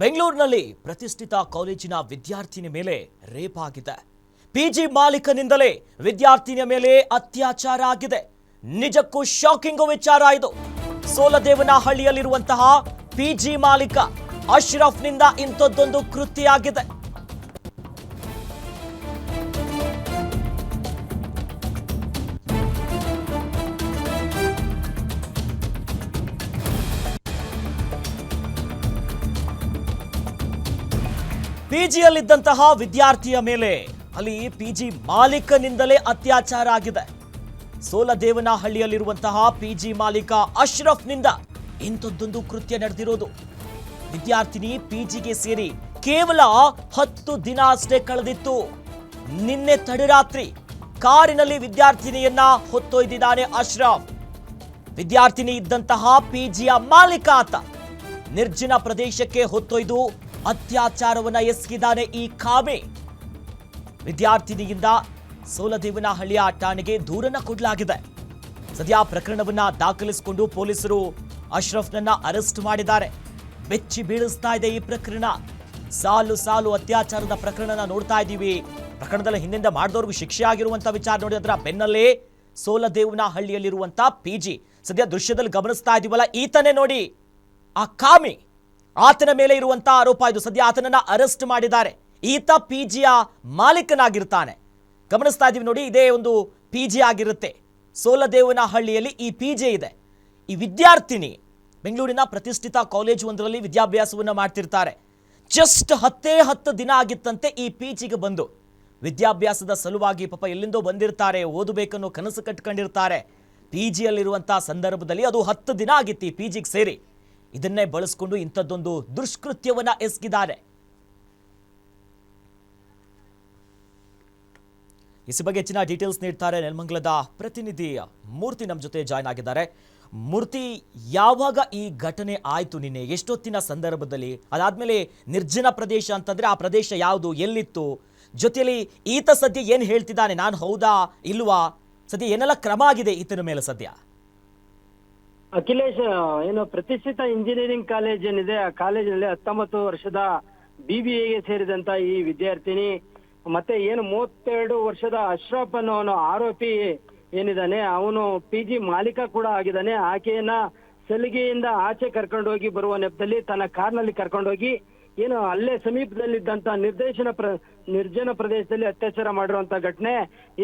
ಬೆಂಗಳೂರಿನಲ್ಲಿ ಪ್ರತಿಷ್ಠಿತ ಕಾಲೇಜಿನ ವಿದ್ಯಾರ್ಥಿನಿ ಮೇಲೆ ರೇಪ್ ಆಗಿದೆ. ಪಿಜಿ ಮಾಲೀಕನಿಂದಲೇ ವಿದ್ಯಾರ್ಥಿನಿಯ ಮೇಲೆ ಅತ್ಯಾಚಾರ ಆಗಿದೆ. ನಿಜಕ್ಕೂ ಶಾಕಿಂಗ್ ವಿಚಾರ ಇದು. ಸೋಲದೇವನಹಳ್ಳಿಯಲ್ಲಿರುವಂತಹ ಪಿಜಿ ಮಾಲೀಕ ಅಶ್ರಫ್ನಿಂದ ಇಂಥದ್ದೊಂದು ಕೃತ್ಯ ಆಗಿದೆ. ಪಿಜಿಯಲ್ಲಿದ್ದಂತಹ ವಿದ್ಯಾರ್ಥಿಯ ಮೇಲೆ ಅಲ್ಲಿ ಪಿಜಿ ಮಾಲೀಕನಿಂದಲೇ ಅತ್ಯಾಚಾರ ಆಗಿದೆ. ಸೋಲದೇವನಹಳ್ಳಿಯಲ್ಲಿರುವಂತಹ ಪಿಜಿ ಮಾಲೀಕ ಅಶ್ರಫ್ನಿಂದ ಇಂಥದ್ದೊಂದು ಕೃತ್ಯ ನಡೆದಿರೋದು. ವಿದ್ಯಾರ್ಥಿನಿ ಪಿಜಿಗೆ ಸೇರಿ ಕೇವಲ 10 ದಿನ ಅಷ್ಟೇ ಕಳೆದಿತ್ತು. ನಿನ್ನೆ ತಡರಾತ್ರಿ ಕಾರಿನಲ್ಲಿ ವಿದ್ಯಾರ್ಥಿನಿಯನ್ನ ಹೊತ್ತೊಯ್ದಿದ್ದಾನೆ ಅಶ್ರಫ್. ವಿದ್ಯಾರ್ಥಿನಿ ಇದ್ದಂತಹ ಪಿಜಿಯ ಮಾಲೀಕ ಆತ ನಿರ್ಜನ ಪ್ರದೇಶಕ್ಕೆ ಹೊತ್ತೊಯ್ದು ಅತ್ಯಾಚಾರವನ್ನ ಎಸಗಿದ್ದಾನೆ ಈ ಕಾಮೆ. ವಿದ್ಯಾರ್ಥಿನಿಯಿಂದ ಸೋಲದೇವನಹಳ್ಳಿಯ ಠಾಣೆಗೆ ದೂರನ್ನ ಕೊಡಲಾಗಿದೆ. ಸದ್ಯ ಪ್ರಕರಣವನ್ನ ದಾಖಲಿಸಿಕೊಂಡು ಪೊಲೀಸರು ಅಶ್ರಫ್ನನ್ನ ಅರೆಸ್ಟ್ ಮಾಡಿದ್ದಾರೆ. ಬೆಚ್ಚಿ ಬೀಳಿಸ್ತಾ ಇದೆ ಈ ಪ್ರಕರಣ. ಸಾಲು ಸಾಲು ಅತ್ಯಾಚಾರದ ಪ್ರಕರಣ ನೋಡ್ತಾ ಇದ್ದೀವಿ. ಪ್ರಕರಣದಲ್ಲಿ ಹಿಂದಿಂದ ಮಾಡಿದವ್ರಿಗೂ ಶಿಕ್ಷೆ ಆಗಿರುವಂತ ವಿಚಾರ ನೋಡಿದ್ರ ಬೆನ್ನಲ್ಲೇ ಸೋಲದೇವನಹಳ್ಳಿಯಲ್ಲಿರುವಂತ ಪಿಜಿ ಸದ್ಯ ದೃಶ್ಯದಲ್ಲಿ ಗಮನಿಸ್ತಾ ಇದೀವಲ್ಲ, ಈತನೇ ನೋಡಿ ಆ ಕಾಮಿ. ಆತನ ಮೇಲೆ ಇರುವಂತಹ ಆರೋಪ ಇದು. ಸದ್ಯ ಆತನನ್ನ ಅರೆಸ್ಟ್ ಮಾಡಿದ್ದಾರೆ. ಈತ ಪಿಜಿಯ ಮಾಲೀಕನಾಗಿರ್ತಾನೆ. ಗಮನಿಸ್ತಾ ಇದೀವಿ ನೋಡಿ, ಇದೇ ಒಂದು ಪಿಜಿ ಆಗಿರುತ್ತೆ. ಸೋಲದೇವನಹಳ್ಳಿಯಲ್ಲಿ ಈ ಪಿಜಿ ಇದೆ. ಈ ವಿದ್ಯಾರ್ಥಿನಿ ಬೆಂಗಳೂರಿನ ಪ್ರತಿಷ್ಠಿತ ಕಾಲೇಜು ಒಂದರಲ್ಲಿ ವಿದ್ಯಾಭ್ಯಾಸವನ್ನ ಮಾಡ್ತಿರ್ತಾರೆ. ಜಸ್ಟ್ 10 ದಿನ ಆಗಿತ್ತಂತೆ ಈ ಪಿಜಿಗೆ ಬಂದು. ವಿದ್ಯಾಭ್ಯಾಸದ ಸಲುವಾಗಿ ಪಾಪ ಎಲ್ಲಿಂದೋ ಬಂದಿರ್ತಾರೆ, ಓದಬೇಕನ್ನೋ ಕನಸು ಕಟ್ಕೊಂಡಿರ್ತಾರೆ. ಪಿಜಿಯಲ್ಲಿರುವಂತಹ ಸಂದರ್ಭದಲ್ಲಿ ಅದು 10 ದಿನ ಆಗಿತ್ತು ಈ ಪಿಜಿಗೆ ಸೇರಿ. ಇದನ್ನೇ ಬಳಸಿಕೊಂಡು ಇಂಥದ್ದೊಂದು ದುಷ್ಕೃತ್ಯವನ್ನ ಎಸಗಿದ್ದಾರೆ. ಈ ಬಗ್ಗೆ ಹೆಚ್ಚಿನ ಡೀಟೇಲ್ಸ್ ನೀಡ್ತಾರೆ ನೆಲಮಂಗಲದ ಪ್ರತಿನಿಧಿ ಮೂರ್ತಿ ನಮ್ಮ ಜೊತೆ ಜಾಯ್ನ್ ಆಗಿದ್ದಾರೆ. ಮೂರ್ತಿ, ಯಾವಾಗ ಈ ಘಟನೆ ಆಯ್ತು? ನಿನ್ನೆ ಎಷ್ಟೊತ್ತಿನ ಸಂದರ್ಭದಲ್ಲಿ? ಅದಾದ್ಮೇಲೆ ನಿರ್ಜನ ಪ್ರದೇಶ ಅಂತಂದ್ರೆ ಆ ಪ್ರದೇಶ ಯಾವುದು, ಎಲ್ಲಿತ್ತು? ಜೊತೆಯಲ್ಲಿ ಈತ ಸದ್ಯ ಏನ್ ಹೇಳ್ತಿದ್ದಾನೆ, ನಾನು ಹೌದಾ ಇಲ್ವಾ? ಸದ್ಯ ಏನೆಲ್ಲ ಕ್ರಮ ಆಗಿದೆ ಈತನ ಮೇಲೆ ಸದ್ಯ? ಅಖಿಲೇಶ್, ಏನು ಪ್ರತಿಷ್ಠಿತ ಇಂಜಿನಿಯರಿಂಗ್ ಕಾಲೇಜ್ ಏನಿದೆ, ಆ ಕಾಲೇಜಿನಲ್ಲಿ 19 ವರ್ಷದ BBAಗೆ ಸೇರಿದಂತ ಈ ವಿದ್ಯಾರ್ಥಿನಿ ಮತ್ತೆ ಏನು 32 ವರ್ಷದ ಅಶ್ರಫ್ ಅನ್ನೋ ಆರೋಪಿ ಏನಿದ್ದಾನೆ, ಅವನು ಪಿಜಿ ಮಾಲೀಕ ಕೂಡ ಆಗಿದ್ದಾನೆ. ಆಕೆಯನ್ನ ಸಲಿಗೆಯಿಂದ ಆಚೆ ಕರ್ಕೊಂಡೋಗಿ ಬರುವ ನೆಪದಲ್ಲಿ ತನ್ನ ಕಾರ್ನಲ್ಲಿ ಕರ್ಕೊಂಡೋಗಿ ಏನು ಅಲ್ಲೇ ಸಮೀಪದಲ್ಲಿದ್ದಂತ ನಿರ್ಜನ ಪ್ರದೇಶದಲ್ಲಿ ಅತ್ಯಾಚಾರ ಮಾಡಿರುವಂತ ಘಟನೆ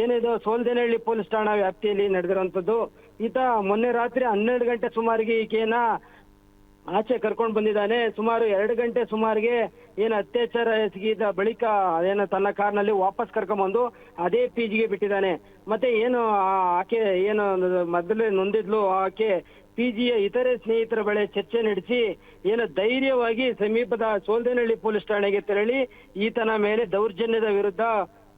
ಏನಿದು ಸೋಲದೇವನಹಳ್ಳಿ ಪೊಲೀಸ್ ಠಾಣಾ ವ್ಯಾಪ್ತಿಯಲ್ಲಿ ನಡೆದಿರುವಂತದ್ದು. ಈತ ಮೊನ್ನೆ ರಾತ್ರಿ 12 ಗಂಟೆ ಸುಮಾರಿಗೆ ಈಕೆಯನ್ನ ಆಚೆ ಕರ್ಕೊಂಡು ಬಂದಿದ್ದಾನೆ. ಸುಮಾರು 2 ಗಂಟೆ ಸುಮಾರಿಗೆ ಏನು ಅತ್ಯಾಚಾರ ಎಸಗಿದ ಬಳಿಕ ಏನು ತನ್ನ ಕಾರ್ನಲ್ಲಿ ವಾಪಸ್ ಕರ್ಕೊಂಡ್ಬಂದು ಅದೇ ಪಿಜಿಗೆ ಬಿಟ್ಟಿದ್ದಾನೆ. ಮತ್ತೆ ಏನು ಆಕೆ ಏನು ಮೊದಲೇ ನೊಂದಿದ್ಲು, ಆಕೆ ಪಿಜಿಯ ಇತರೆ ಸ್ನೇಹಿತರ ಬಳಿ ಚರ್ಚೆ ನಡೆಸಿ ಏನು ಧೈರ್ಯವಾಗಿ ಸಮೀಪದ ಸೋಲದೇವನಹಳ್ಳಿ ಪೊಲೀಸ್ ಠಾಣೆಗೆ ತೆರಳಿ ಈತನ ಮೇಲೆ ದೌರ್ಜನ್ಯದ ವಿರುದ್ಧ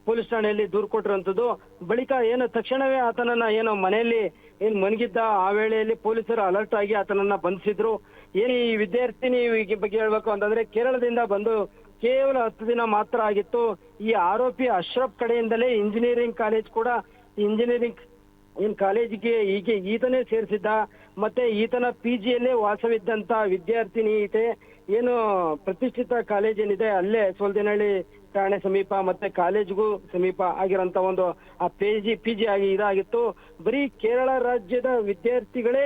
ಪೊಲೀಸ್ ಠಾಣೆಯಲ್ಲಿ ದೂರು ಕೊಟ್ಟಿರುವಂತದ್ದು. ಬಳಿಕ ಏನು ತಕ್ಷಣವೇ ಆತನನ್ನ ಏನು ಮನೆಯಲ್ಲಿ ಏನ್ ಮನಗಿದ್ದ ಆ ವೇಳೆಯಲ್ಲಿ ಪೊಲೀಸರು ಅಲರ್ಟ್ ಆಗಿ ಆತನನ್ನ ಬಂಧಿಸಿದ್ರು. ಏನು ಈ ವಿದ್ಯಾರ್ಥಿನಿ ಬಗ್ಗೆ ಹೇಳ್ಬೇಕು ಅಂತಂದ್ರೆ ಕೇರಳದಿಂದ ಬಂದು ಕೇವಲ 10 ದಿನ ಮಾತ್ರ ಆಗಿತ್ತು. ಈ ಆರೋಪಿ ಅಶ್ರಫ್ ಕಡೆಯಿಂದಲೇ ಇಂಜಿನಿಯರಿಂಗ್ ಕಾಲೇಜ್ ಕೂಡ ಇಂಜಿನಿಯರಿಂಗ್ ಕಾಲೇಜಿಗೆ ಈತನೇ ಸೇರಿಸಿದ್ದ. ಮತ್ತೆ ಈತನ ಪಿಜಿಯಲ್ಲೇ ವಾಸವಿದ್ದಂತ ವಿದ್ಯಾರ್ಥಿನಿ ಈತೆ ಏನು ಪ್ರತಿಷ್ಠಿತ ಕಾಲೇಜ್ ಏನಿದೆ ಅಲ್ಲೇ ಸೋಲದೇವನಹಳ್ಳಿ ಠಾಣೆ ಸಮೀಪ ಮತ್ತೆ ಕಾಲೇಜ್ಗೂ ಸಮೀಪ ಆಗಿರೋಂತ ಒಂದು ಆ ಪಿಜಿ ಆಗಿ ಇದಾಗಿತ್ತು. ಬರೀ ಕೇರಳ ರಾಜ್ಯದ ವಿದ್ಯಾರ್ಥಿಗಳೇ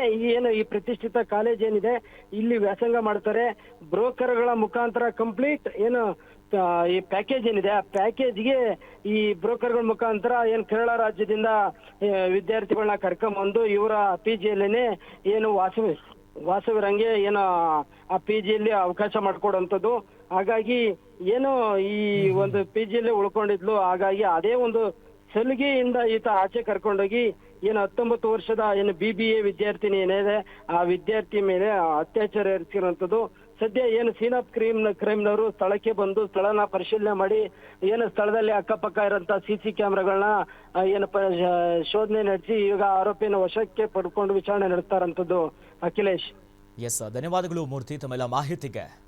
ಈ ಪ್ರತಿಷ್ಠಿತ ಕಾಲೇಜ್ ಏನಿದೆ ಇಲ್ಲಿ ವ್ಯಾಸಂಗ ಮಾಡ್ತಾರೆ. ಬ್ರೋಕರ್ಗಳ ಮುಖಾಂತರ ಕಂಪ್ಲೀಟ್ ಏನು ಈ ಪ್ಯಾಕೇಜ್ ಏನಿದೆ ಆ ಪ್ಯಾಕೇಜ್ಗೆ ಈ ಬ್ರೋಕರ್ಗಳ ಮುಖಾಂತರ ಏನು ಕೇರಳ ರಾಜ್ಯದಿಂದ ವಿದ್ಯಾರ್ಥಿಗಳನ್ನ ಕರ್ಕೊಂಡ್ಬಂದು ಇವರ ಪಿಜಿಯಲ್ಲೇನೆ ಏನು ವಾಸವಿರಂಗೆ ಏನು ಆ ಪಿಜಿಯಲ್ಲಿ ಅವಕಾಶ ಮಾಡ್ಕೊಡುವಂಥದ್ದು. ಹಾಗಾಗಿ ಏನು ಈ ಒಂದು ಪಿಜಿಯಲ್ಲೇ ಉಳ್ಕೊಂಡಿದ್ಲು. ಹಾಗಾಗಿ ಅದೇ ಒಂದು ಸಲಿಗೆಯಿಂದ ಈತ ಆಚೆ ಕರ್ಕೊಂಡೋಗಿ ಏನು 19 ವರ್ಷದ ಏನು BBA ವಿದ್ಯಾರ್ಥಿನಿ ಏನಿದೆ ಆ ವಿದ್ಯಾರ್ಥಿ ಮೇಲೆ ಅತ್ಯಾಚಾರ ಎಸಗಿರುವಂಥದ್ದು. ಸದ್ಯ ಏನು ಸೀನ್ ಆಫ್ ಕ್ರೈಮ್ನವರು ಸ್ಥಳಕ್ಕೆ ಬಂದು ಸ್ಥಳನ ಪರಿಶೀಲನೆ ಮಾಡಿ ಏನು ಸ್ಥಳದಲ್ಲಿ ಅಕ್ಕಪಕ್ಕ ಇರೋಂಥ CC ಕ್ಯಾಮ್ರಾಗಳನ್ನ ಏನು ಶೋಧನೆ ನಡೆಸಿ ಈಗ ಆರೋಪಿಯನ್ನು ವಶಕ್ಕೆ ಪಡ್ಕೊಂಡು ವಿಚಾರಣೆ ನಡೆಸ್ತಾರಂಥದ್ದು. ಅಖಿಲೇಶ್, ಎಸ್, ಧನ್ಯವಾದಗಳು ಮೂರ್ತಿ ತಮ್ಮೆಲ್ಲ ಮಾಹಿತಿಗೆ.